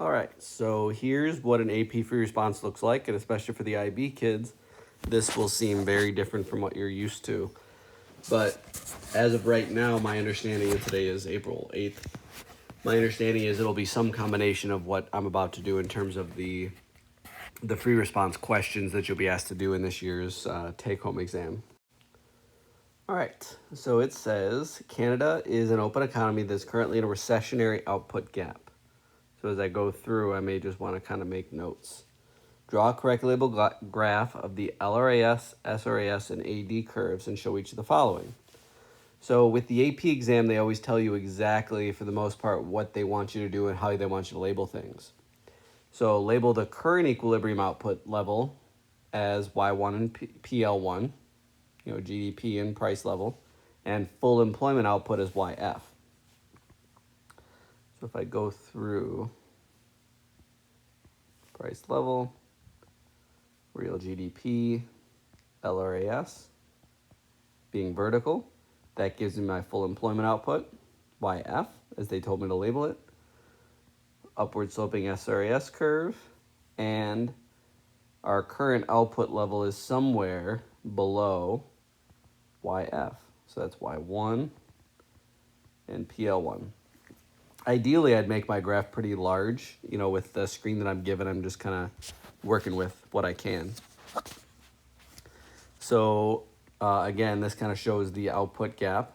All right, so here's what an AP free response looks like, and especially for the IB kids, this will seem very different from what you're used to. But as of right now, my understanding, and today is April 8th, my understanding is it'll be some combination of what I'm about to do in terms of the free response questions that you'll be asked to do in this year's take-home exam. All right, so it says Canada is an open economy that's currently in a recessionary output gap. So as I go through, I may just want to kind of make notes. Draw a correctly labeled graph of the LRAS, SRAS, and AD curves and show each of the following. So with the AP exam, they always tell you exactly, for the most part, what they want you to do and how they want you to label things. So label the current equilibrium output level as Y1 and PL1, GDP and price level, and full employment output as YF. So if I go through price level, real GDP, LRAS, being vertical, that gives me my full employment output, YF, as they told me to label it, upward sloping SRAS curve, and our current output level is somewhere below YF. So that's Y1 and PL1. Ideally, I'd make my graph pretty large. With the screen that I'm given, I'm just kind of working with what I can. So again, this kind of shows the output gap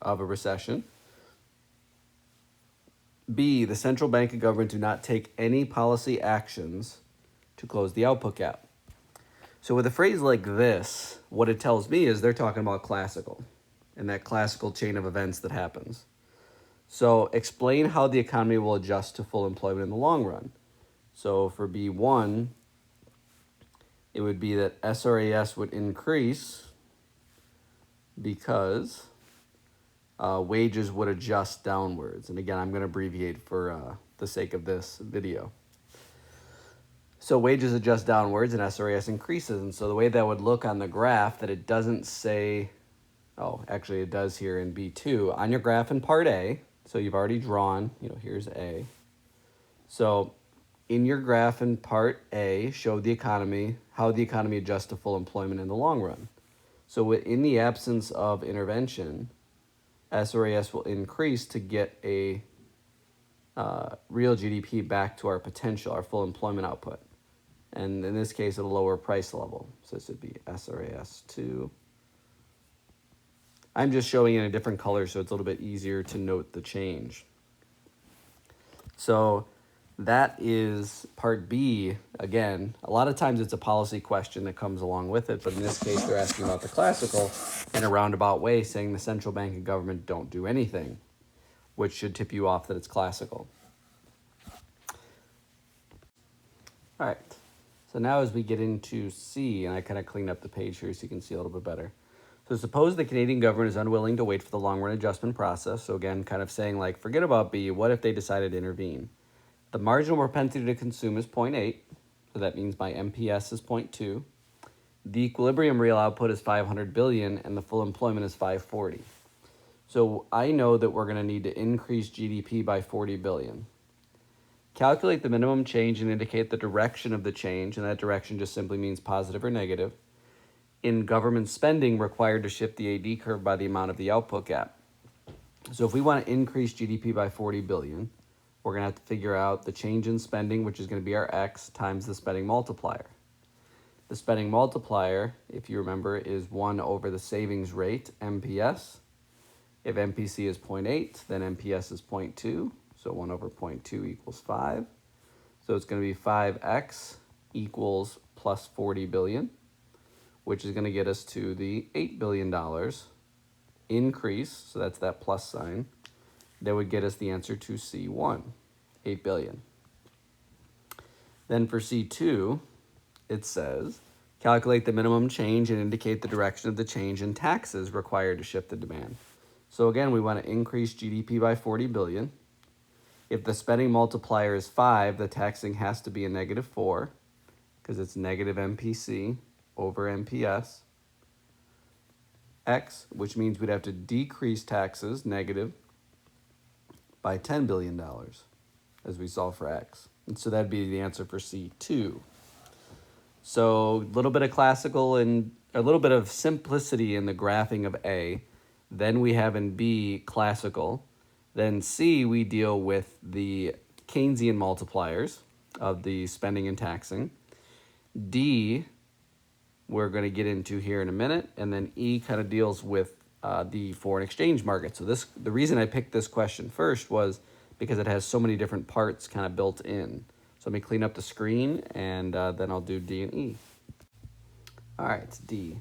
of a recession. B, the central bank and government do not take any policy actions to close the output gap. So with a phrase like this, what it tells me is they're talking about classical and that classical chain of events that happens. So explain how the economy will adjust to full employment in the long run. So for B1, it would be that SRAS would increase because wages would adjust downwards. And again, I'm going to abbreviate for the sake of this video. So wages adjust downwards and SRAS increases. And so the way that would look on the graph, that it doesn't say, actually it does here in B2, on your graph in part A, so you've already drawn, here's A. So in your graph in part A, show the economy, how the economy adjusts to full employment in the long run. So in the absence of intervention, SRAS will increase to get a real GDP back to our potential, our full employment output. And in this case, at a lower price level. So this would be SRAS2. I'm just showing in a different color so it's a little bit easier to note the change. So that is part B. Again, a lot of times it's a policy question that comes along with it, but in this case they're asking about the classical in a roundabout way, saying the central bank and government don't do anything, which should tip you off that it's classical. All right, so now as we get into C, and I kind of cleaned up the page here so you can see a little bit better. So suppose the Canadian government is unwilling to wait for the long-run adjustment process. So again, kind of saying like, forget about B, what if they decided to intervene? The marginal propensity to consume is 0.8, so that means my MPS is 0.2. The equilibrium real output is 500 billion, and the full employment is 540. So I know that we're going to need to increase GDP by 40 billion. Calculate the minimum change and indicate the direction of the change, and that direction just simply means positive or negative, in government spending required to shift the AD curve by the amount of the output gap. So if we want to increase GDP by 40 billion, we're going to have to figure out the change in spending, which is going to be our X, times the spending multiplier. The spending multiplier, if you remember, is 1 over the savings rate, MPS. If MPC is 0.8, then MPS is 0.2. So 1 over 0.2 equals 5. So it's going to be 5X equals plus 40 billion, which is going to get us to the $8 billion increase. So that's that plus sign. That would get us the answer to C1, 8 billion. Then for C2, it says, calculate the minimum change and indicate the direction of the change in taxes required to shift the demand. So again, we want to increase GDP by 40 billion. If the spending multiplier is 5, the taxing has to be a negative 4 because it's negative MPC over MPS. X, which means we'd have to decrease taxes, negative, by $10 billion, as we solve for X. And so that'd be the answer for C2. So a little bit of classical and a little bit of simplicity in the graphing of A. Then we have in B classical. Then C, we deal with the Keynesian multipliers of the spending and taxing. D, we're going to get into here in a minute. And then E kind of deals with the foreign exchange market. So the reason I picked this question first was because it has so many different parts kind of built in. So let me clean up the screen, and then I'll do D and E. All right, D.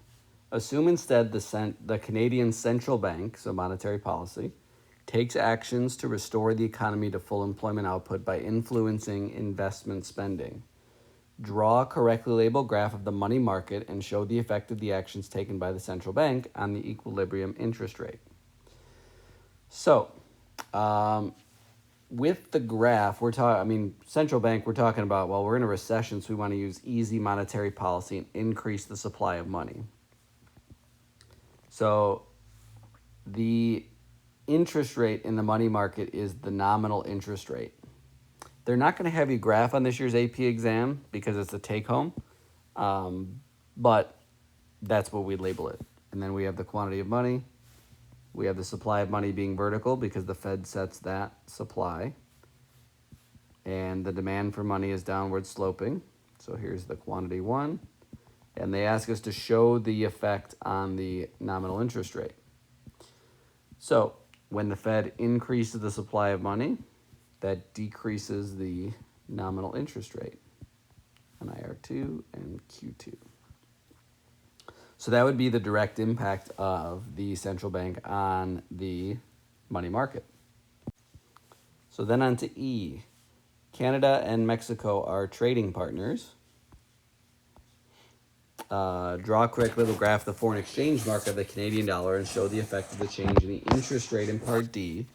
Assume instead the Canadian Central Bank, so monetary policy, takes actions to restore the economy to full employment output by influencing investment spending. Draw a correctly labeled graph of the money market and show the effect of the actions taken by the central bank on the equilibrium interest rate. So, with the graph, central bank, we're talking about, well, we're in a recession, so we want to use easy monetary policy and increase the supply of money. So the interest rate in the money market is the nominal interest rate. They're not going to have you graph on this year's AP exam because it's a take-home, but that's what we label it. And then we have the quantity of money. We have the supply of money being vertical because the Fed sets that supply. And the demand for money is downward sloping. So here's the quantity 1. And they ask us to show the effect on the nominal interest rate. So when the Fed increases the supply of money, that decreases the nominal interest rate on IR2 and Q2. So that would be the direct impact of the central bank on the money market. So then on to E. Canada and Mexico are trading partners. Draw a correct little graph of the foreign exchange market of the Canadian dollar and show the effect of the change in the interest rate in part D,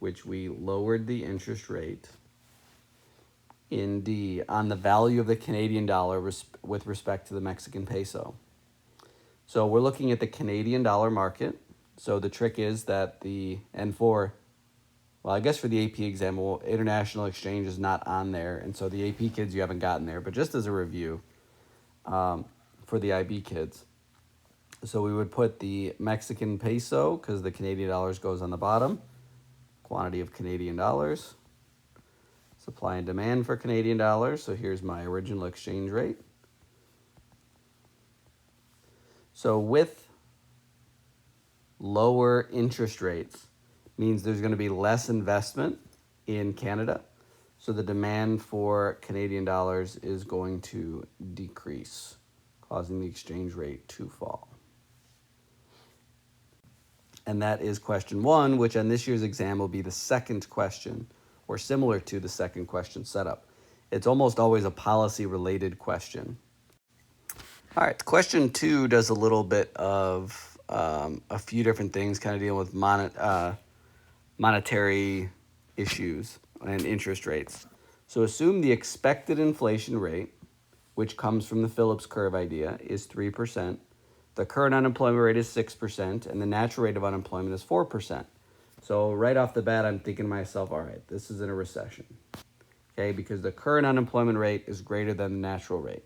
which we lowered the interest rate in D on the value of the Canadian dollar with respect to the Mexican peso. So we're looking at the Canadian dollar market. So the trick is that for the AP exam, international exchange is not on there. And so the AP kids, you haven't gotten there. But just as a review for the IB kids. So we would put the Mexican peso, because the Canadian dollars goes on the bottom. Quantity of Canadian dollars. Supply and demand for Canadian dollars. So here's my original exchange rate. So with lower interest rates means there's going to be less investment in Canada. So the demand for Canadian dollars is going to decrease, causing the exchange rate to fall. And that is question 1, which on this year's exam will be the second question, or similar to the second question setup. It's almost always a policy-related question. All right, question 2 does a little bit of a few different things, kind of dealing with monetary issues and interest rates. So assume the expected inflation rate, which comes from the Phillips curve idea, is 3%. The current unemployment rate is 6%, and the natural rate of unemployment is 4%. So right off the bat, I'm thinking to myself, all right, this is in a recession, okay, because the current unemployment rate is greater than the natural rate.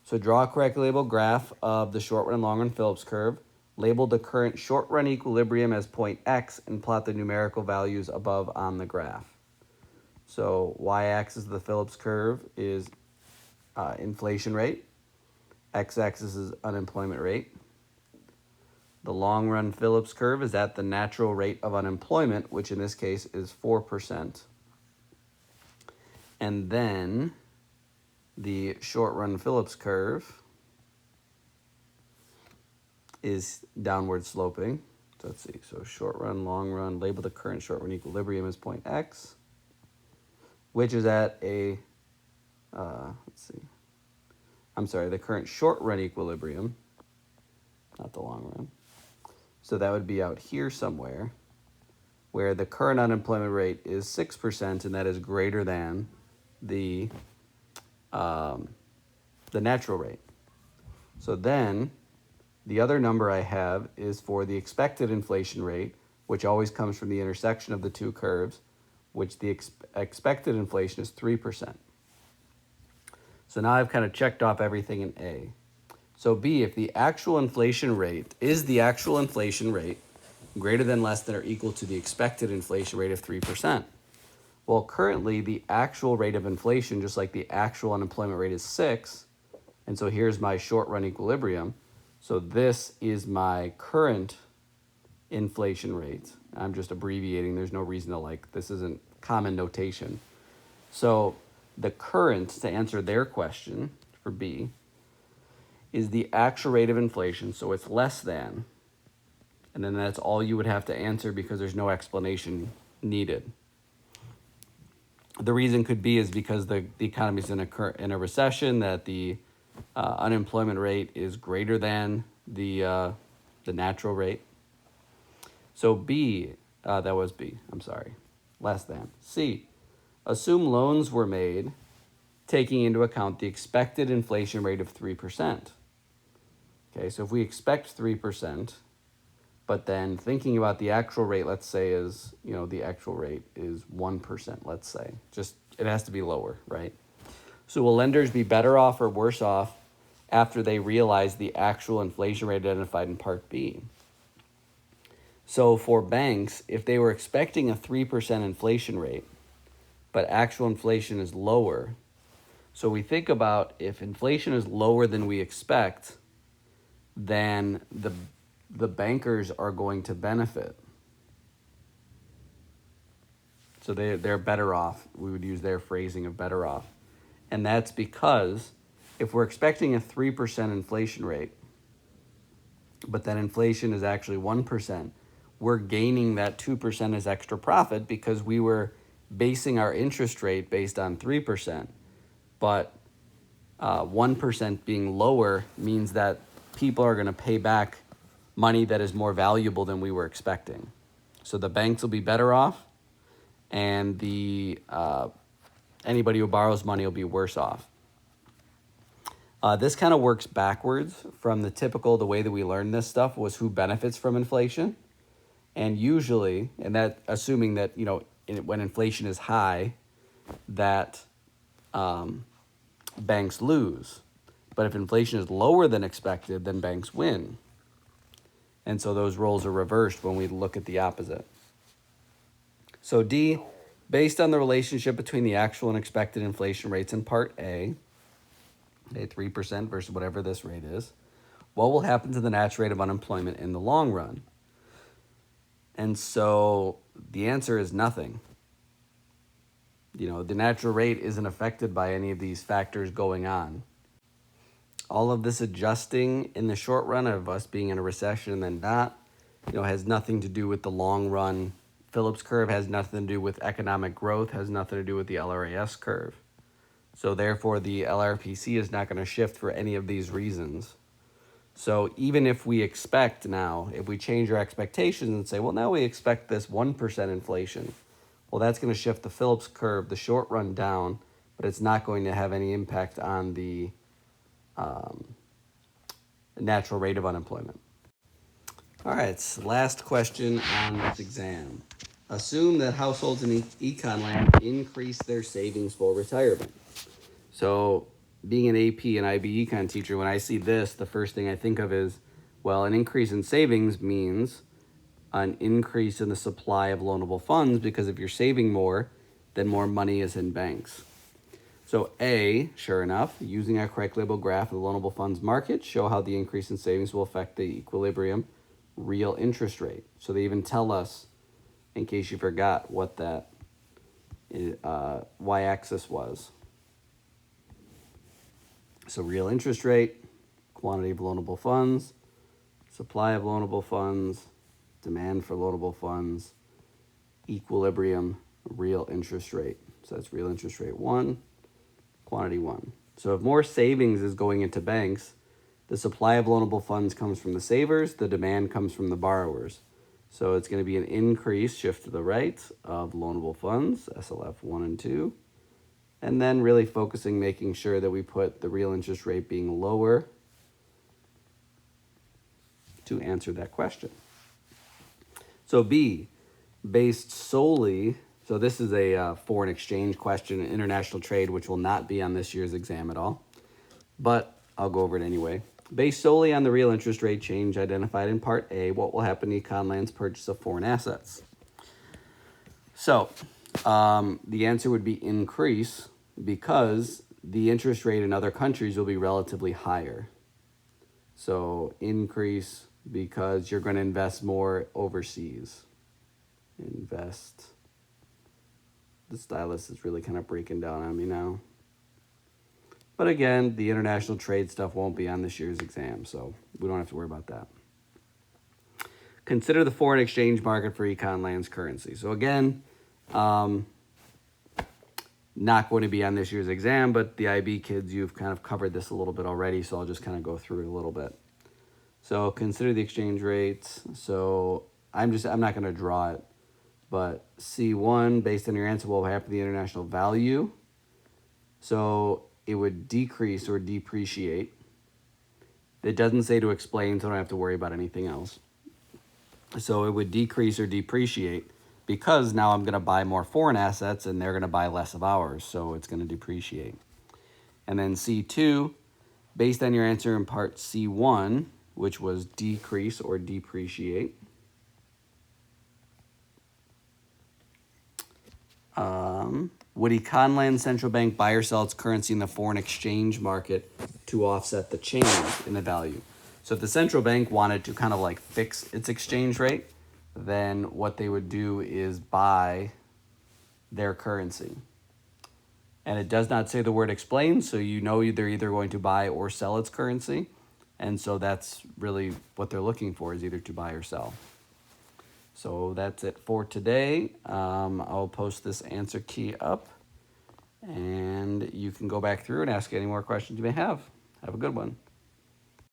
So draw a correctly labeled graph of the short run and long run Phillips curve. Label the current short run equilibrium as point X and plot the numerical values above on the graph. So y-axis of the Phillips curve is inflation rate. X-axis is unemployment rate. The long run Phillips curve is at the natural rate of unemployment, which in this case is 4%. And then the short run Phillips curve is downward sloping. So let's see. So short run, long run, label the current short run equilibrium as point X, which is at the current short run equilibrium, not the long run. So that would be out here somewhere, where the current unemployment rate is 6%, and that is greater than the natural rate. So then the other number I have is for the expected inflation rate, which always comes from the intersection of the two curves, which the expected inflation is 3%. So now I've kind of checked off everything in A. So B, if the actual inflation rate is the actual inflation rate greater than, less than, or equal to the expected inflation rate of 3%. Well, currently the actual rate of inflation, just like the actual unemployment rate, is 6. And so here's my short run equilibrium. So this is my current inflation rate. I'm just abbreviating. There's no reason to this isn't common notation. So the current, to answer their question for B, is the actual rate of inflation. So it's less than. And then that's all you would have to answer because there's no explanation needed. The reason could be is because the economy is in a recession, that the unemployment rate is greater than the natural rate. So B, that was B, I'm sorry, less than. C, assume loans were made taking into account the expected inflation rate of 3%. Okay, so if we expect 3%, but then thinking about the actual rate, let's say is, the actual rate is 1%, let's say. Just, it has to be lower, right? So will lenders be better off or worse off after they realize the actual inflation rate identified in Part B? So for banks, if they were expecting a 3% inflation rate, but actual inflation is lower, so we think about if inflation is lower than we expect, then the bankers are going to benefit. So they're better off. We would use their phrasing of better off. And that's because if we're expecting a 3% inflation rate, but then inflation is actually 1%, we're gaining that 2% as extra profit because we were basing our interest rate based on 3%. But 1% being lower means that people are going to pay back money that is more valuable than we were expecting. So the banks will be better off, and the anybody who borrows money will be worse off. This kind of works backwards from the way that we learn this stuff was who benefits from inflation. And usually, and that assuming that, when inflation is high, that banks lose. But if inflation is lower than expected, then banks win. And so those roles are reversed when we look at the opposite. So D, based on the relationship between the actual and expected inflation rates in Part A, 3% versus whatever this rate is, what will happen to the natural rate of unemployment in the long run? And so the answer is nothing. The natural rate isn't affected by any of these factors going on. All of this adjusting in the short run of us being in a recession and then not, has nothing to do with the long run. Phillips curve has nothing to do with economic growth, has nothing to do with the LRAS curve. So therefore, the LRPC is not going to shift for any of these reasons. So even if we expect now, if we change our expectations and say, well, now we expect this 1% inflation, well, that's going to shift the Phillips curve, the short run, down, but it's not going to have any impact on the natural rate of unemployment. All right, last question on this exam. Assume that households in econ land increase their savings for retirement. So being an AP and IB econ teacher, when I see this, the first thing I think of is, well, an increase in savings means an increase in the supply of loanable funds, because if you're saving more, then more money is in banks. So A, sure enough, using our correct label graph of the loanable funds market, show how the increase in savings will affect the equilibrium real interest rate. So they even tell us, in case you forgot, what that y-axis was. So real interest rate, quantity of loanable funds, supply of loanable funds, demand for loanable funds, equilibrium real interest rate. So that's real interest rate 1, quantity 1. So if more savings is going into banks, the supply of loanable funds comes from the savers, the demand comes from the borrowers. So it's going to be an increase, shift to the right, of loanable funds, SLF 1 and 2. And then really focusing, making sure that we put the real interest rate being lower to answer that question. So B, based solely, So this is a foreign exchange question, international trade, which will not be on this year's exam at all. But I'll go over it anyway. Based solely on the real interest rate change identified in Part A, what will happen to Econland's purchase of foreign assets? So the answer would be increase, because the interest rate in other countries will be relatively higher. So increase because you're going to invest more overseas. Invest. The stylus is really kind of breaking down on me now. But again, the international trade stuff won't be on this year's exam, so we don't have to worry about that. Consider the foreign exchange market for Econland's currency. So again, not going to be on this year's exam, but the IB kids, you've kind of covered this a little bit already, so I'll just kind of go through it a little bit. So consider the exchange rates. So I'm not going to draw it, but C1, based on your answer, what will happen to the international value? So it would decrease or depreciate. It doesn't say to explain, so I don't have to worry about anything else. So it would decrease or depreciate because now I'm going to buy more foreign assets and they're going to buy less of ours, so it's going to depreciate. And then C2, based on your answer in part C1, which was decrease or depreciate, would Econland Central Bank buy or sell its currency in the foreign exchange market to offset the change in the value? So if the central bank wanted to kind of like fix its exchange rate, then what they would do is buy their currency. And it does not say the word explain, so you know they're either going to buy or sell its currency. And so that's really what they're looking for, is either to buy or sell. So that's it for today. I'll post this answer key up, and you can go back through and ask any more questions you may have. Have a good one.